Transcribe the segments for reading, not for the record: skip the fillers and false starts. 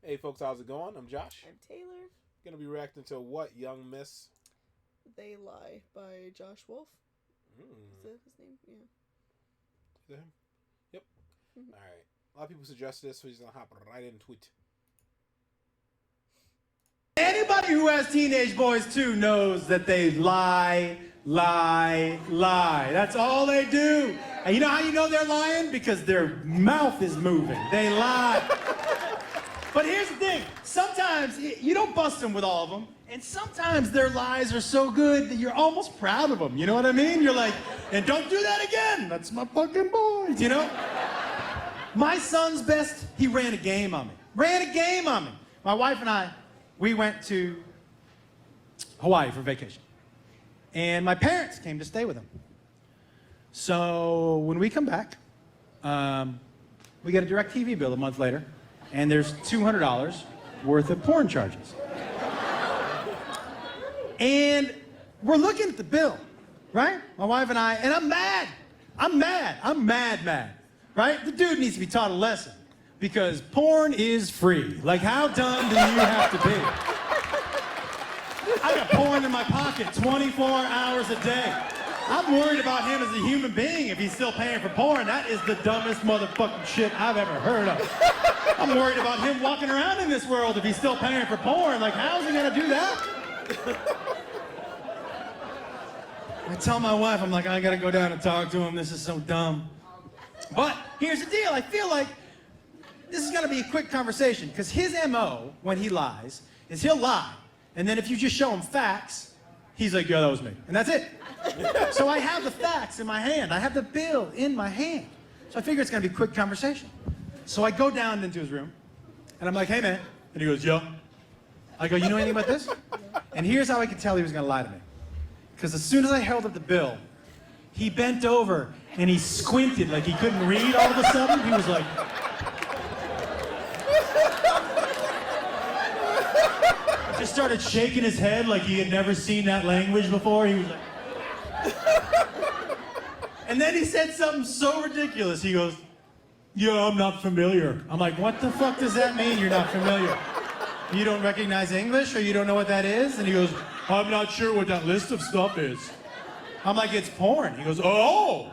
Hey folks, how's it going? I'm Josh. I'm Taylor. Gonna be reacting to what, Young Miss? They Lie by Josh Wolf. Mm. Is that his name? Yeah. Is that him? Yep. All right. A lot of people suggest this, so he's gonna hop right into it. Anybody who has teenage boys too knows that they lie. That's all they do. And you know how you know they're lying? Because their mouth is moving. They lie. But here's the thing. Sometimes you don't bust them with all of them. And sometimes their lies are so good that you're almost proud of them. You know what I mean? You're like, and don't do that again. That's my fucking boys, you know? My son's best, he ran a game on me. My wife and I, we went to Hawaii for vacation. And my parents came to stay with him. So when we come back, we get a DirecTV bill a month later, and there's $200 worth of porn charges. And we're looking at the bill, right? My wife and I, and I'm mad, right? The dude needs to be taught a lesson because porn is free. Like, how dumb do you have to be? I got porn in my pocket 24 hours a day. I'm worried about him as a human being if he's still paying for porn. That is the dumbest motherfucking shit I've ever heard of. I'm worried about him walking around in this world if he's still paying for porn. Like, how's he gonna do that? I tell my wife, I'm like, I gotta go down and talk to him. This is so dumb. But here's the deal. I feel like this is gonna be a quick conversation because his MO when he lies is he'll lie. And then if you just show him facts, he's like, yeah, that was me. And that's it. So I have the facts in my hand. I have the bill in my hand. So I figure it's gonna be a quick conversation. So I go down into his room and I'm like, hey man. And he goes, yo. I go, you know anything about this? And here's how I could tell he was gonna lie to me. Because as soon as I held up the bill, he bent over and he squinted like he couldn't read all of a sudden. He was like, just started shaking his head like he had never seen that language before. He was like, and then he said something so ridiculous. He goes, yeah, I'm not familiar. I'm like, what the fuck does that mean, you're not familiar? You don't recognize English or you don't know what that is? And he goes, I'm not sure what that list of stuff is. I'm like, it's porn. He goes, oh.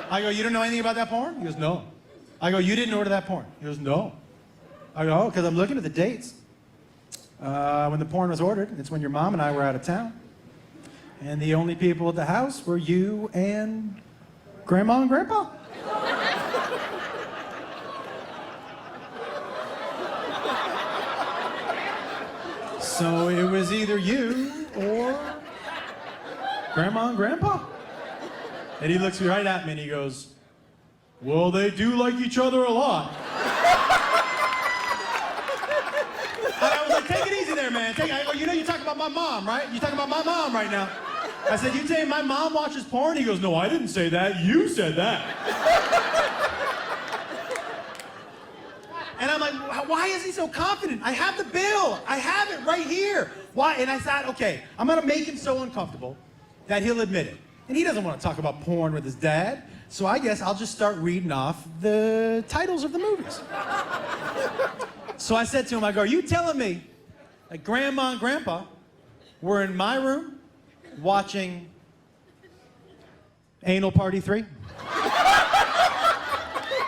I go, you don't know anything about that porn? He goes, no. I go, you didn't order that porn? He goes, no. I go, oh, because I'm looking at the dates. When the porn was ordered, it's when your mom and I were out of town. And the only people at the house were you and Grandma and Grandpa. So it was either you or Grandma and Grandpa. And he looks right at me and he goes, well, they do like each other a lot. I was like, take it easy there, man. You know you're talking about my mom, right? You're talking about my mom right now. I said, you saying my mom watches porn? He goes, no, I didn't say that. You said that. And I'm like, why is he so confident? I have the bill. I have it right here. Why? And I thought, okay, I'm going to make him so uncomfortable that he'll admit it. And he doesn't want to talk about porn with his dad. So I guess I'll just start reading off the titles of the movies. So I said to him, I go, are you telling me that Grandma and Grandpa were in my room watching Anal Party 3?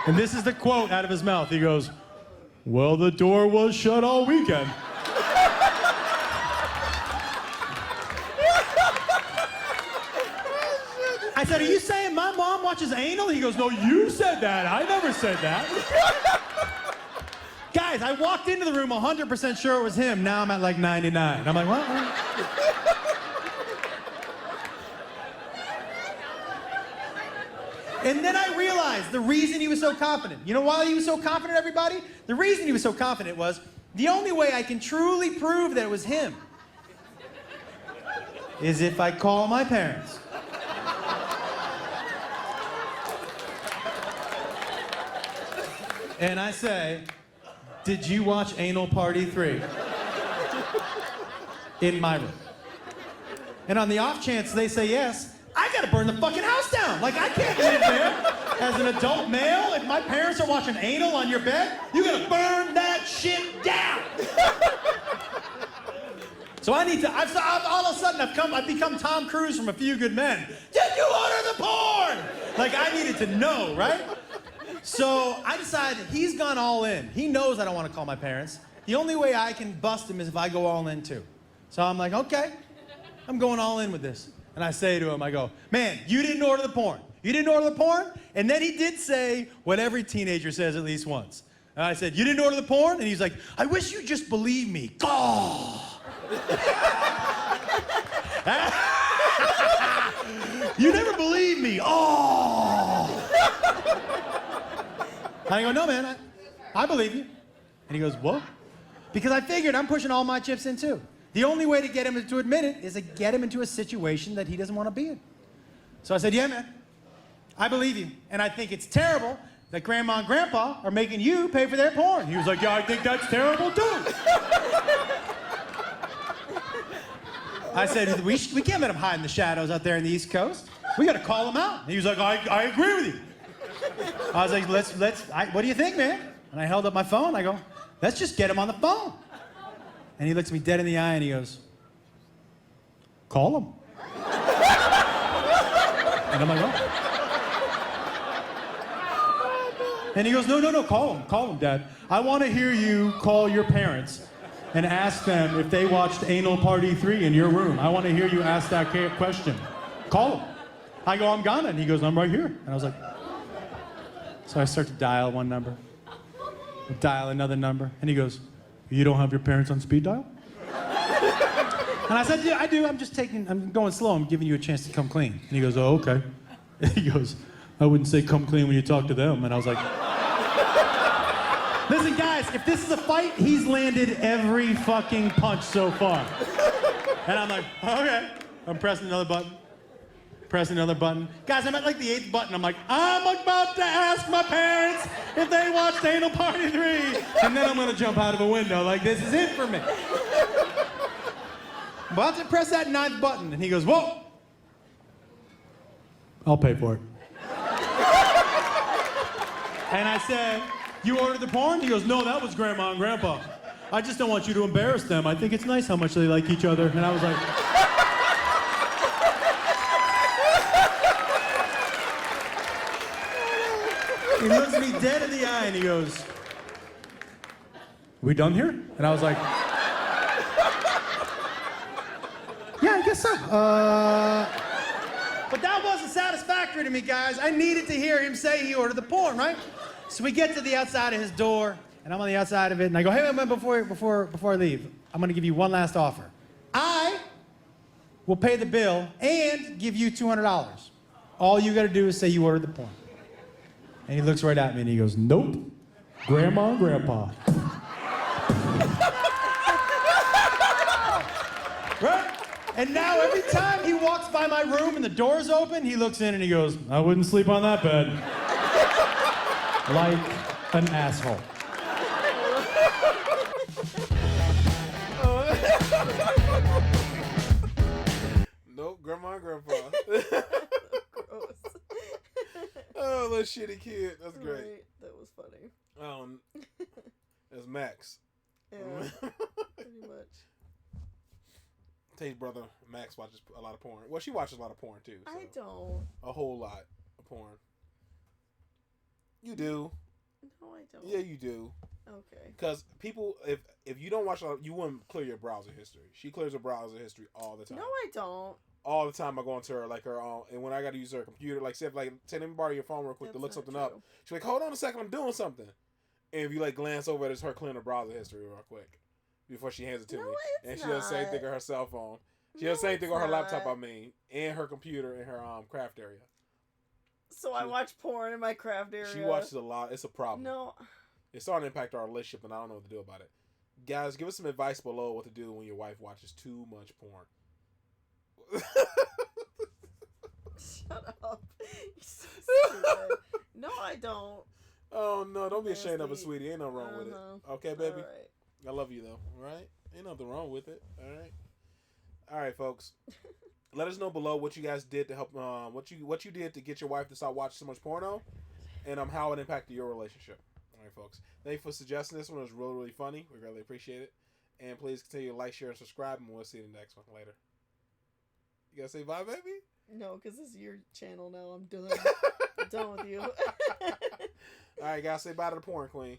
And this is the quote out of his mouth. He goes, well, the door was shut all weekend. I said, are you saying my mom watches anal? He goes, no, you said that. I never said that. Guys, I walked into the room 100% sure it was him. Now I'm at like 99. I'm like, what? And then I realized the reason he was so confident. You know why he was so confident, everybody? The reason he was so confident was the only way I can truly prove that it was him is if I call my parents. And I say, did you watch Anal Party 3? In my room. And on the off chance they say yes, I gotta burn the fucking house down. Like, I can't live there as an adult male. If my parents are watching anal on your bed, you gotta burn So I need to, all of a sudden I've become Tom Cruise from A Few Good Men. Did you order the porn? Like I needed to know, right? So I decided he's gone all in. He knows I don't want to call my parents. The only way I can bust him is if I go all in too. So I'm like, okay, I'm going all in with this. And I say to him, I go, man, you didn't order the porn. You didn't order the porn? And then he did say what every teenager says at least once. And I said, you didn't order the porn? And he's like, I wish you'd just believe me. Oh. You never believe me. Oh. I go, no, man, I believe you. And he goes, what? Because I figured I'm pushing all my chips in too. The only way to get him to admit it is to get him into a situation that he doesn't want to be in. So I said, yeah, man, I believe you. And I think it's terrible that Grandma and Grandpa are making you pay for their porn. He was like, yeah, I think that's terrible too. I said, we can't let him hide in the shadows out there in the East Coast. We got to call him out. And he was like, I agree with you. I was like, what do you think, man? And I held up my phone. I go, let's just get him on the phone. And he looks me dead in the eye and he goes, call him. And I'm like, oh. And he goes, no, call him, Dad. I want to hear you call your parents and ask them if they watched Anal Party 3 in your room. I want to hear you ask that question. Call him. I go, I'm gonna. And he goes, I'm right here. And I was like, so I start to dial one number, dial another number, and he goes, you don't have your parents on speed dial? And I said, yeah, I do. I'm going slow. I'm giving you a chance to come clean. And he goes, oh, okay. And he goes, I wouldn't say come clean when you talk to them. And I was like, listen, guys, if this is a fight, he's landed every fucking punch so far. And I'm like, okay. I'm pressing another button. Guys, I'm at like the 8th button. I'm like, I'm about to ask my parents if they watched Anal Party 3. And then I'm going to jump out of a window. Like, this is it for me. I'm about to press that 9th button. And he goes, whoa. I'll pay for it. And I said, you ordered the porn? He goes, no, that was Grandma and Grandpa. I just don't want you to embarrass them. I think it's nice how much they like each other. And I was like... He looks me dead in the eye and he goes, we done here? And I was like, yeah, I guess so. But that wasn't satisfactory to me, guys. I needed to hear him say he ordered the porn, right? So we get to the outside of his door, and I'm on the outside of it, and I go, hey, man, before I leave, I'm gonna give you one last offer. I will pay the bill and give you $200. All you gotta do is say you ordered the porn. And he looks right at me and he goes, nope, Grandma and Grandpa. Right? And now every time he walks by my room and the door's open, he looks in and he goes, I wouldn't sleep on that bed. Like an asshole. Nope, Grandma and Grandpa. Oh, little shitty kid. That's great. Right. That was funny. That's Max. Yeah, pretty much. Tay's brother, Max, watches a lot of porn. Well, she watches a lot of porn, too. So. I don't. A whole lot of porn. You do. No, I don't. Yeah, you do. Okay. Because people, if you don't watch a lot, you wouldn't clear your browser history. She clears her browser history all the time. No, I don't. All the time I go into her, like her and when I got to use her computer, like say, let me borrow your phone real quick to look something up. She's like, hold on a second, I'm doing something. And if you like glance over, it's her clearing her browser history real quick before she hands it to me. And she does the same thing on her cell phone. She does the same thing on her laptop, and her computer in her craft area. So I watch porn in my craft area. She watches a lot. It's a problem. No. It's starting to impact our relationship, and I don't know what to do about it. Guys, give us some advice below what to do when your wife watches too much porn. Shut up. You're so stupid. No, I don't. Oh, no. Don't be ashamed of it, sweetie. Ain't nothing wrong with it. Okay, baby? All right. I love you, though. All right? Ain't nothing wrong with it. All right? All right, folks. Let us know below what you guys did to help, what you did to get your wife to stop watching so much porno, and how it impacted your relationship. All right, folks. Thank you for suggesting this one. It was really, really funny. We really appreciate it. And please continue to like, share, and subscribe, and we'll see you in the next one later. You gotta say bye, baby? No, because this is your channel now. I'm done. I'm done with you. Alright, guys, say bye to the porn queen.